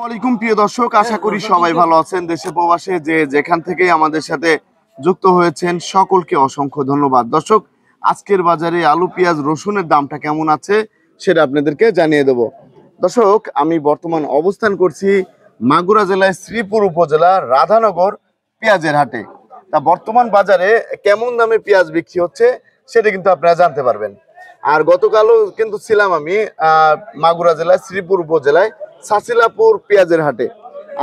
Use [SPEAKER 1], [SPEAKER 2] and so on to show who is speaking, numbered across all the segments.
[SPEAKER 1] ওয়ালাইকুম প্রিয় দর্শক, আশা করি সবাই ভালো আছেন। দেশে প্রবাসে যে যেখান থেকেই আমাদের সাথে যুক্ত হয়েছেন সকলকে অসংখ্য ধন্যবাদ। দর্শক, আজকের বাজারে আলু পেঁয়াজ রসুনের দামটা কেমন আছে সেটা আপনাদেরকে জানিয়ে দেব। দর্শক, আমি বর্তমান অবস্থান করছি মাগুরা জেলায় শ্রীপুর উপজেলা রাধানগর পেঁয়াজের হাটে। তা বর্তমান বাজারে কেমন দামে পেঁয়াজ বিক্রি হচ্ছে সেটা কিন্তু আপনারা জানতে পারবেন। আর গতকালও কিন্তু ছিলাম আমি মাগুরা জেলায় শ্রীপুর উপজেলায় সাসিলাপুর পেঁয়াজের হাটে।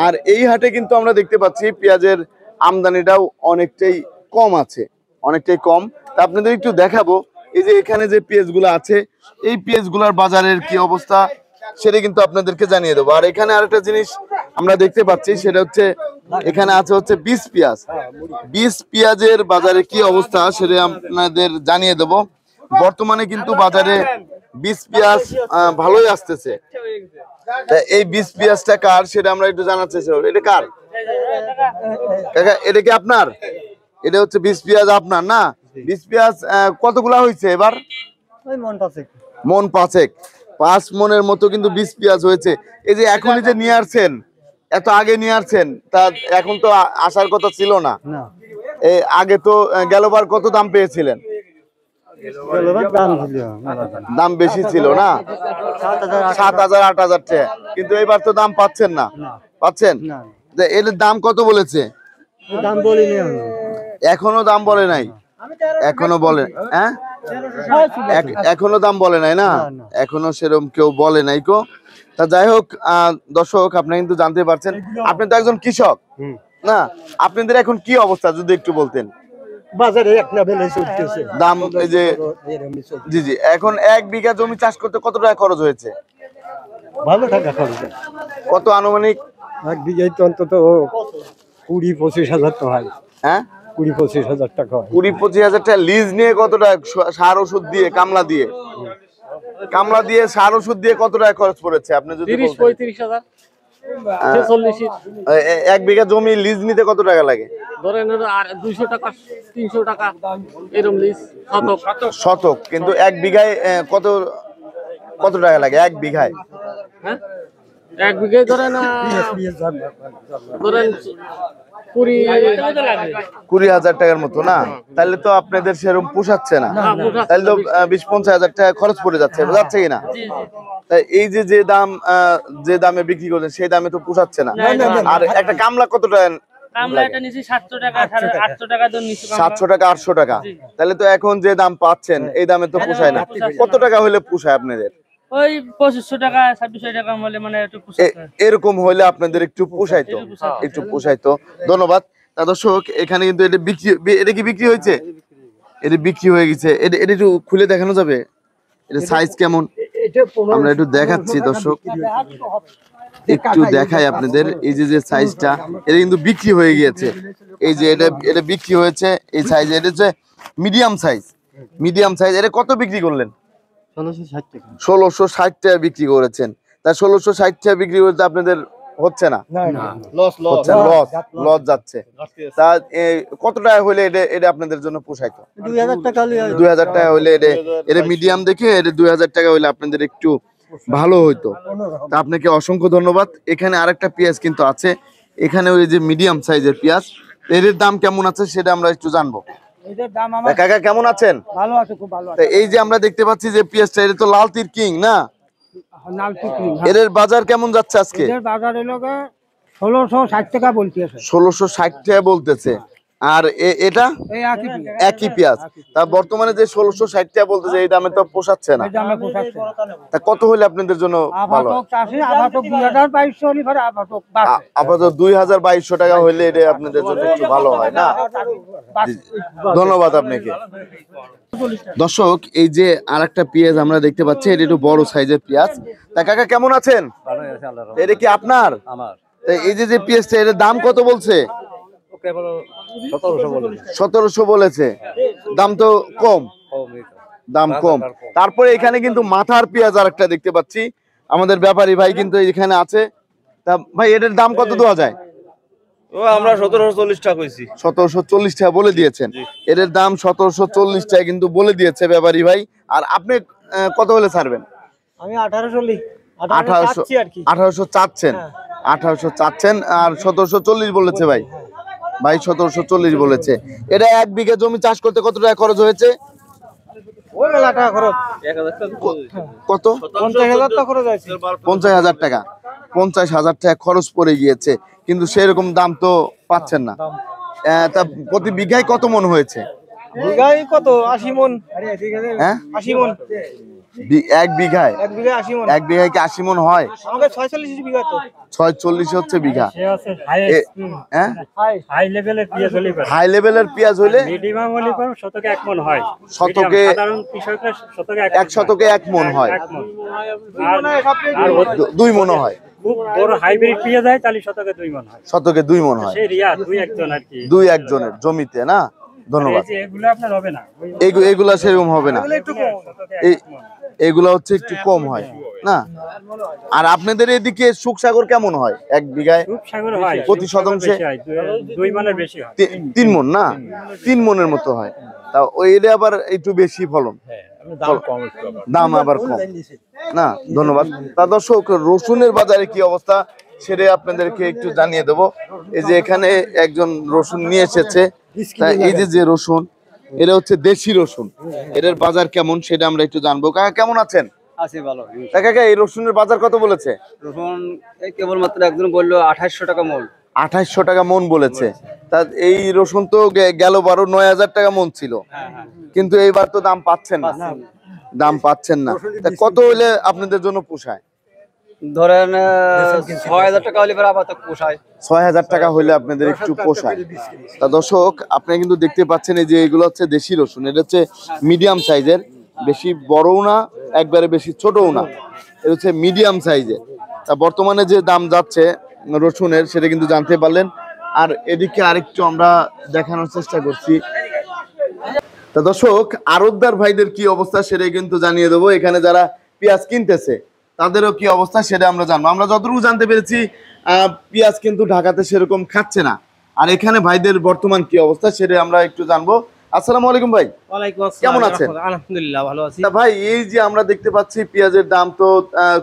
[SPEAKER 1] আর এই হাটে কিন্তু আমরা দেখতে পাচ্ছি পেঁয়াজের আমদানিটাও অনেকটাই কম আছে, অনেকটাই কম। তা আপনাদের একটু দেখাবো, এই যে এখানে যে পেঁয়াজগুলো আছে এই পেঁয়াজগুলোর বাজারের কি অবস্থা সেটা কিন্তু আপনাদেরকে জানিয়ে দেবো। আর এখানে আরেকটা জিনিস আমরা দেখতে পাচ্ছি, সেটা হচ্ছে এখানে আছে হচ্ছে বীজ পেঁয়াজ। বীজ পেঁয়াজের বাজারে কি অবস্থা সেটা আপনাদের জানিয়ে দেবো। বর্তমানে কিন্তু বাজারে বীজ পেঁয়াজ ভালোই আসতেছে। এই বীজ পেঁয়াজটা কার সেটা আমরা একটু জানার চেষ্টা করব। এটা কার কাকা? এটা কি আপনার? এটা হচ্ছে বীজ পেঁয়াজ আপনার না? বীজ পেঁয়াজ কতগুলা হয়েছে এবার? মন পাঁচেক, 5 মনের মতো কিন্তু বীজ পেঁয়াজ হয়েছে। এই যে এখনই যে নিয়ে আসছেন, এত আগে নিয়ে আসছেন, তা এখন তো আসার কথা ছিল না। আগে তো গেলবার কত দাম পেয়েছিলেন? দাম বেশি ছিল না, 7,000 8,000 টাকা, কিন্তু এবার তো দাম পাচ্ছেন না। পাচ্ছেন? এর দাম কত বলেছে? এখনো দাম বলে নাই? এখনো বলে? হ্যাঁ, এখনো দাম বলে নাই না? এখনো সেরকম কেউ বলে নাই কো। তা যাই হোক দর্শক, আপনি কিন্তু জানতে পারছেন, আপনি তো একজন কৃষক না? আপনাদের এখন কি অবস্থা যদি একটু বলতেন।
[SPEAKER 2] বাজারে এক লেভেলে চলতেছে
[SPEAKER 1] দাম। এই যে জি জি, এখন 1 বিঘা জমি চাষ করতে কত টাকা খরচ হয়েছে?
[SPEAKER 2] ভালো টাকা খরচ।
[SPEAKER 1] কত আনুমানিক?
[SPEAKER 2] 1 বিঘায় তো অন্তত 20-25 হাজার তো হয়।
[SPEAKER 1] হ্যাঁ,
[SPEAKER 2] 20-25 হাজার টাকা হয়।
[SPEAKER 1] 20-25 হাজার টাকা লিজ নিয়ে কত টাকা সার ওষুধ দিয়ে কামলা দিয়ে সার ওষুধ দিয়ে কত টাকা খরচ পড়েছে আপনি যদি
[SPEAKER 2] 30-35 হাজার।
[SPEAKER 1] 1 বিঘা জমি লিজ নিতে কত টাকা লাগে?
[SPEAKER 2] ধরেন 200 টাকা 300 টাকা এরকম লিজ
[SPEAKER 1] শতক। কিন্তু 1 বিঘায় কত টাকা লাগে 1 বিঘায়?
[SPEAKER 2] হ্যাঁ, 1 বিঘায় ধরেন
[SPEAKER 1] 20,000 টাকার মতো না? তাহলে তো আপনাদের সেরকম পোষাচ্ছে না। তাহলে তো 20-25 হাজার টাকা খরচ পড়ে যাচ্ছে, যাচ্ছে কিনা? তাই এই যে দাম, যে দামে বিক্রি করছেন সেই দামে তো পোষাচ্ছে না। আর একটা কামলা কত টাকা? 700 টাকা 800 টাকা। তাহলে তো এখন যে দাম পাচ্ছেন এই দামে তো পোষায় না। কত টাকা হলে পোষায় আপনাদের?
[SPEAKER 3] ওই 2500 টাকা 2600 টাকা হলে মানে একটু
[SPEAKER 1] এরকম হলে আপনাদের একটু পোষাইতো, একটু পোষাইতো। ধন্যবাদ। তা দর্শক, এখানে কিন্তু এটা বিক্রি, এটা কি বিক্রি হয়েছে? এটা বিক্রি হয়ে গেছে। এটা একটু খুলে দেখানো যাবে? এটা সাইজ কেমন আমরা একটু দেখাচ্ছি দর্শক, একটু দেখাই আপনাদের। এই যে সাইজটা, এটা কিন্তু বিক্রি হয়ে গিয়েছে। এই যে এটা বিক্রি হয়েছে এই সাইজ। এটা হচ্ছে মিডিয়াম সাইজ। Medium size. এটা কত বিক্রি করলেন? 1660 টাকা বিক্রি করেছেন। তা 1660 টাকা বিক্রি করতে আপনাদের হচ্ছে না? লস যাচ্ছে। তা কত টাকা হলে এটা আপনাদের জন্য পোষাইতো? 2000 টাকা হলে এটা মিডিয়াম দেখে এটা 2000 টাকা হলে আপনাদের একটু ভালো হইতো। তা আপনাকে অসংখ্য ধন্যবাদ। এখানে আরেকটা পেঁয়াজ কিন্তু আছে, এখানে ওই যে মিডিয়াম সাইজের পেঁয়াজ, এর দাম কেমন আছে সেটা আমরা একটু জানবো। কাকা কেমন আছেন?
[SPEAKER 2] ভালো আছে, খুব ভালো আছে।
[SPEAKER 1] এই যে আমরা দেখতে পাচ্ছি যে পেঁয়াজটা, এটা তো লাল তীর কিং না? এর বাজার কেমন যাচ্ছে আজকে?
[SPEAKER 2] বাজার এলো 1660 টাকা বলতেছে।
[SPEAKER 1] 1660 টাকা বলতেছে। আর এটা একই পেঁয়াজ। তা বর্তমানে যে 1660 টাকা বলতেছে এই দামে তো পোষাচ্ছে না। তা কত হলে আপনাদের জন্য ভালো? আপাতত 2200 টাকা হইলে এটা আপনাদের জন্য একটু ভালো হয় না? ধন্যবাদ আপনাকে। দর্শক, এই যে আরেকটা পেঁয়াজ আমরা দেখতে পাচ্ছি, এটা একটু বড় সাইজের পেঁয়াজ। তা কাকা কেমন আছেন? এটা কি আপনার? এই যে পেঁয়াজটা, এর দাম কত বলছে? 1700 বলেছে। দাম তো কম, দাম কম। তারপরে এখানে কিন্তু মাথার পেঁয়াজ আরেকটা দেখতে পাচ্ছি, আমাদের ব্যাপারী ভাই কিন্তু এখানে আছে। তা ভাই, এটার দাম কত দেওয়া যায়?
[SPEAKER 4] আমরা 1740 টাকা কইছি।
[SPEAKER 1] 1740 টাকা বলে দিয়েছেন। এর দাম 1740 টাকা কিন্তু বলে দিয়েছে ব্যাপারী ভাই। আর আপনি কত হলে ছাড়বেন?
[SPEAKER 2] আমি 1800
[SPEAKER 1] 1800 চাচ্ছেন। 1800 চাচ্ছেন, আর 1740 বলেছে ভাই। ভাই 1740 বলেছে। এটা 1 বিঘা জমি চাষ করতে কত টাকা খরচ হয়েছে?
[SPEAKER 2] ওই মেলা টাকা খরচ,
[SPEAKER 1] কত?
[SPEAKER 2] 50,000 টাকা খরচ আছে।
[SPEAKER 1] 50,000 টাকা। 50,000 টাকা খরচ পড়ে গিয়েছে, কিন্তু সেরকম দাম তো পাচ্ছেন না। তা প্রতি বিঘায় কত মন হয়েছে?
[SPEAKER 2] বিঘায় কত? 80 মন।
[SPEAKER 1] হ্যাঁ
[SPEAKER 2] 80 মন।
[SPEAKER 1] 1 বিঘায়?
[SPEAKER 2] 1 বিঘায় 80 মন।
[SPEAKER 1] 1 বিঘায় কি 80 মন হয়?
[SPEAKER 2] আমাদের 46 বিঘা তো।
[SPEAKER 1] 46 হচ্ছে বিঘা। হ্যাঁ
[SPEAKER 2] হাই লেভেলের পিএস হলি পারে।
[SPEAKER 1] হাই লেভেলের পেঁয়াজ হইলে
[SPEAKER 2] মিনিমাম হলি পারে শতকে 1 মন হয়।
[SPEAKER 1] শতকে
[SPEAKER 2] সাধারণ কৃষকরা শতকে
[SPEAKER 1] 1 শতকে 1 মন হয়,
[SPEAKER 2] 1 মন। আর
[SPEAKER 1] 2 মনও হয়।
[SPEAKER 2] খুব বড় হাইব্রিড পেঁয়াজ হয় তাহলে শতকে 2 মন হয়।
[SPEAKER 1] শতকে 2 মন হয়।
[SPEAKER 2] সেই রিয়া 2-1 আর কি।
[SPEAKER 1] 2-1 জনের জমিতে না? ধন্যবাদ।
[SPEAKER 2] এই যে এগুলো আপনার হবে না।
[SPEAKER 1] এগুলা সেরকম হবে না,
[SPEAKER 2] একটু কম।
[SPEAKER 1] এগুলা হচ্ছে একটু কম হয় না। আর আপনাদের এদিকে সুখসাগর কেমন হয় 1 বিঘায়?
[SPEAKER 2] খুব সাগর হয়।
[SPEAKER 1] প্রতি শতাংশে
[SPEAKER 2] 2 মনের বেশি হয়।
[SPEAKER 1] 3 মন না? 3 মনের মতো হয়। তা ওই এটা আবার একটু বেশি ফলন, দাম আবার কম না? ধন্যবাদ। তা দর্শক, রসুনের বাজারে কি অবস্থা সেটা আপনাদেরকে একটু জানিয়ে দেবো। এই যে এখানে একজন রসুন নিয়ে এসেছে। তা এই যে রসুন, এটা হচ্ছে দেশি রসুন, এটার বাজার কেমন সেটা আমরা একটু জানবো। কাকা কেমন আছেন?
[SPEAKER 5] আছে ভালো।
[SPEAKER 1] কাকা এই রসুনের বাজার কত বলেছে?
[SPEAKER 5] রসুন এই কেবলমাত্র একজন বললো 2800 টাকা মূল।
[SPEAKER 1] 2800 টাকা মন বলেছে। তা এই রসুন তো গেল 9,000 টাকা মন ছিল, কিন্তু এইবার তো দাম পাচ্ছেন না, দাম পাচ্ছেন না। তা কত হইলে আপনাদের জন্য পোষায়?
[SPEAKER 5] ধরেন 6000 টাকা হলে আপাতত পোষায়।
[SPEAKER 1] 6,000 টাকা হইলে আপনাদের একটু পোষায়। তা দর্শক, আপনি কিন্তু দেখতে পাচ্ছেন এই যে এগুলো হচ্ছে দেশি রসুন। এটা হচ্ছে মিডিয়াম সাইজের, বেশি বড়ও না একবারে বেশি ছোটও না, এটা হচ্ছে মিডিয়াম সাইজের। তা বর্তমানে যে দাম যাচ্ছে রসুনের সেটা কিন্তু জানতে পারলেন। আর এদিকে আরেকটু আমরা দেখানোর চেষ্টা করছি। তা দর্শক, আড়তদার ভাইদের কি অবস্থা সেটা কিন্তু জানিয়ে দেবো। এখানে যারা পেঁয়াজ কিনতেছে তাদেরও কি অবস্থা সেটা আমরা জানবো। আমরা যতটুকু জানতে পেরেছি পেঁয়াজ কিন্তু ঢাকাতে সেরকম খাচ্ছে না। আর এখানে ভাইদের বর্তমান কি অবস্থা সেটা আমরা একটু জানবো। আসসালামু আলাইকুম ভাই।
[SPEAKER 3] ওয়ালাইকুম আসসালাম।
[SPEAKER 1] কেমন আছেন?
[SPEAKER 3] আলহামদুলিল্লাহ ভালো আছি।
[SPEAKER 1] তা ভাই, এই যে আমরা দেখতে পাচ্ছি পেঁয়াজের দাম তো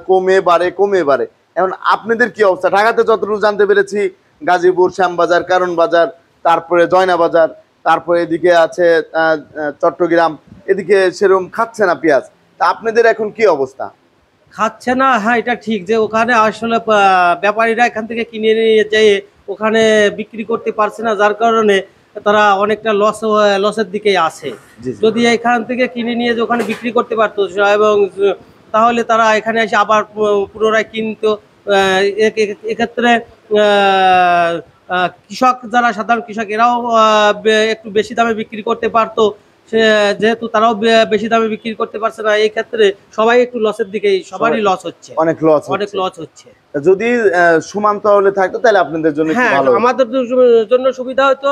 [SPEAKER 1] কমে বাড়ে, এখন আপনাদের কি অবস্থা? ঢাকাতে যতটুকু জানতে পেরেছি গাজীপুর, শ্যামবাজার, কারণ বাজার, তারপরে জয়না বাজার, তারপরে এদিকে আছে চট্টগ্রাম, এদিকে সেরকম খাচ্ছে না পেঁয়াজ। তা আপনাদের এখন কি অবস্থা?
[SPEAKER 3] খাচ্ছে না, হ্যাঁ এটা ঠিক যে ওখানে আসলে ব্যাপারীরা এখান থেকে কিনে নিয়ে যেয়ে ওখানে বিক্রি করতে পারছে না, যার কারণে তারা অনেকটা লসের দিকে আছে।
[SPEAKER 1] জি, জি।
[SPEAKER 3] যদি এখান থেকে কিনে নিয়ে যে ওখানে বিক্রি করতে পারতো এবং তাহলে তারা এখানে এসে আবার পুনরায় কিনতো। এক্ষেত্রে কৃষক, যারা সাধারণ কৃষক, এরাও একটু বেশি দামে বিক্রি করতে পারতো। সে যেহেতু তারাও বেশি দামে বিক্রি করতে পারছে না, এই ক্ষেত্রে সবাই একটু লসের দিকেই, সবারই লস হচ্ছে,
[SPEAKER 1] অনেক
[SPEAKER 3] অনেক লস হচ্ছে।
[SPEAKER 1] যদি সমান তাহলে থাকতো তাহলে আপনাদের জন্য একটু
[SPEAKER 3] হ্যাঁ,
[SPEAKER 1] ভালো হতো।
[SPEAKER 3] আমাদের জন্য সুবিধা হতো,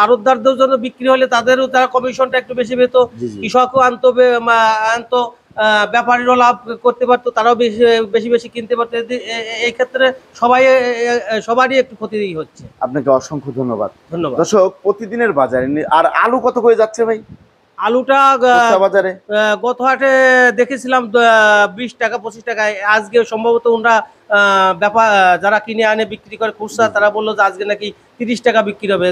[SPEAKER 3] আড়তদারদের জন্য বিক্রি হলে তাদেরও তারা কমিশনটা একটু বেশি পেত,
[SPEAKER 1] জি, জি।
[SPEAKER 3] কৃষকও আনতো, ব্যাপারীরাও লাভ করতে পারতো, তারাও বেশি বেশি কিনতে পারতো। এই ক্ষেত্রে সবারই একটু ক্ষতি হচ্ছে।
[SPEAKER 1] আপনাকে অসংখ্য ধন্যবাদ।
[SPEAKER 3] ধন্যবাদ।
[SPEAKER 1] দর্শক, প্রতিদিনের বাজারে আর আলু কত করে যাচ্ছে ভাই
[SPEAKER 3] আলুটা
[SPEAKER 1] খুচরা বাজারে?
[SPEAKER 3] গত হাটে দেখেছিলাম 20 টাকা 25 টাকায়। আজকে সম্ভবত ওরা যারা কিনে আনে বিক্রি করে খুচরা, তারা বললো যে আজকে নাকি 30 টাকা বিক্রি হবে,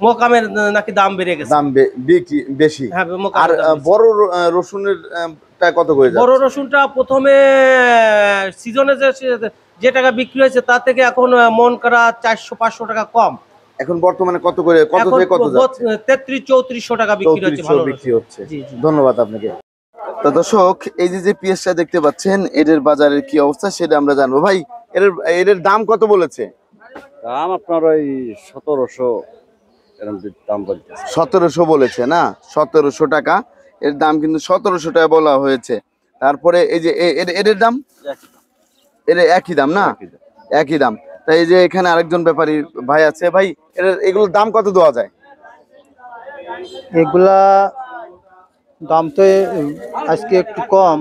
[SPEAKER 3] মোকামের নাকি দাম বেড়ে গেছে।
[SPEAKER 1] দাম বেশি।
[SPEAKER 3] হ্যাঁ,
[SPEAKER 1] আর
[SPEAKER 3] মোকামের দাম বেশি।
[SPEAKER 1] বড় রসুনের টা কত করে যাচ্ছে?
[SPEAKER 3] বড় রসুনটা প্রথমে সিজনে যে টাকা বিক্রি হয়েছে তার থেকে এখন মন করা 400-500 টাকা কম।
[SPEAKER 1] এখন বর্তমানে কত করে, কত
[SPEAKER 3] এখন
[SPEAKER 1] থেকে কত যাচ্ছে?
[SPEAKER 3] 3300-3400 টাকা বিক্রি হচ্ছে।
[SPEAKER 1] 3400
[SPEAKER 3] ভালো
[SPEAKER 1] বিক্রি
[SPEAKER 3] রসুন।
[SPEAKER 1] হচ্ছে।
[SPEAKER 3] জি, জি।
[SPEAKER 1] ধন্যবাদ আপনাকে। তো দর্শক, এই যে পেঁয়াজটা দেখতে পাচ্ছেন, এদের বাজারের কি অবস্থা সেটা আমরা জানবো। ভাই, এর দাম কত বলেছে?
[SPEAKER 5] দাম আপনার ওই 1700 এরকম দাম বলতেছে।
[SPEAKER 1] 1700 বলেছে না? 1700 টাকা এর দাম, কিন্তু 1700 টাকা বলা হয়েছে। তারপরে এই যে এর দাম, এর একই দাম না? একই দাম। তাই এই যে এখানে আরেকজন ব্যাপারী ভাই আছে। ভাই, এগুলোর দাম কত দেওয়া যায়?
[SPEAKER 2] এগুলা দাম তো আজকে একটু কম।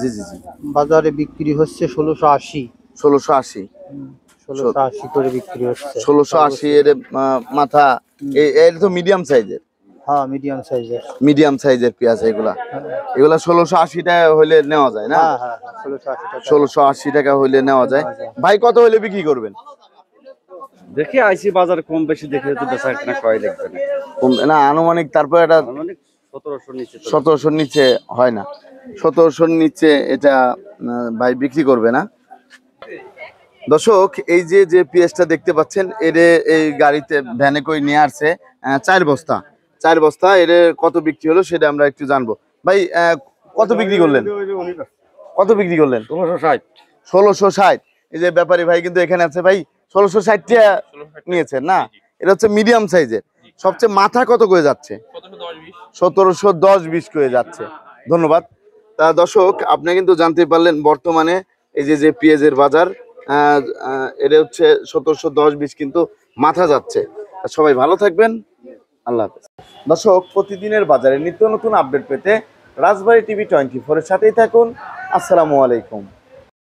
[SPEAKER 1] জি, জি, জি।
[SPEAKER 2] বাজারে বিক্রি হচ্ছে 1680।
[SPEAKER 1] 1680
[SPEAKER 2] 1680 করে বিক্রি হচ্ছে।
[SPEAKER 1] 1680 এর মাথা। এর তো মিডিয়াম সাইজের।
[SPEAKER 2] হ্যাঁ মিডিয়াম সাইজের।
[SPEAKER 1] মিডিয়াম সাইজের পেঁয়াজ এগুলা 1680 টাকা হইলে নেওয়া যায় না?
[SPEAKER 2] হ্যাঁ হ্যাঁ 1680 টাকা।
[SPEAKER 1] 1680 টাকা হইলে নেওয়া যায়। ভাই কত হইলে বিক্রি করবেন?
[SPEAKER 5] দেখি আইসি বাজার কম বেশি দেখে তো বেচা কিনা কয় লাগবে না।
[SPEAKER 1] না আনুমানিক তারপর এটা
[SPEAKER 5] মানে 1700 নিচে তো
[SPEAKER 1] 1700 নিচে হয় না, 1700 নিচে এটা ভাই বিক্রি করবে না। দর্শক এই যে যে পেঁয়াজটা দেখতে পাচ্ছেন এর এই গাড়িতে ভ্যানে করে নিয়ে আসছে 4 বস্তা, 4 বস্তা এর কত বিক্রি হলো সেটা আমরা একটু জানবো। ভাই কত বিক্রি করলেন? কত বিক্রি করলেন?
[SPEAKER 5] 1660।
[SPEAKER 1] 1660। এই যে ব্যাপারী ভাই কিন্তু এখানে আছে ভাই, 1660 টাকা নিয়েছেন না? এটা হচ্ছে মিডিয়াম সাইজের। সবচেয়ে মাথা কত করে যাচ্ছে? 1710-20 করে যাচ্ছে। ধন্যবাদ। তা দর্শক আপনি কিন্তু জানতে পারলেন বর্তমানে এই যে যে পেঁয়াজের বাজার এটা হচ্ছে 1710-20 কিন্তু মাথা যাচ্ছে। সবাই ভালো থাকবেন, আল্লাহ হাফেজ। দর্শক প্রতিদিনের বাজারে নিত্য নতুন আপডেট পেতে রাজবাড়ী টিভি 24 এর সাথেই থাকুন। আসসালামু আলাইকুম।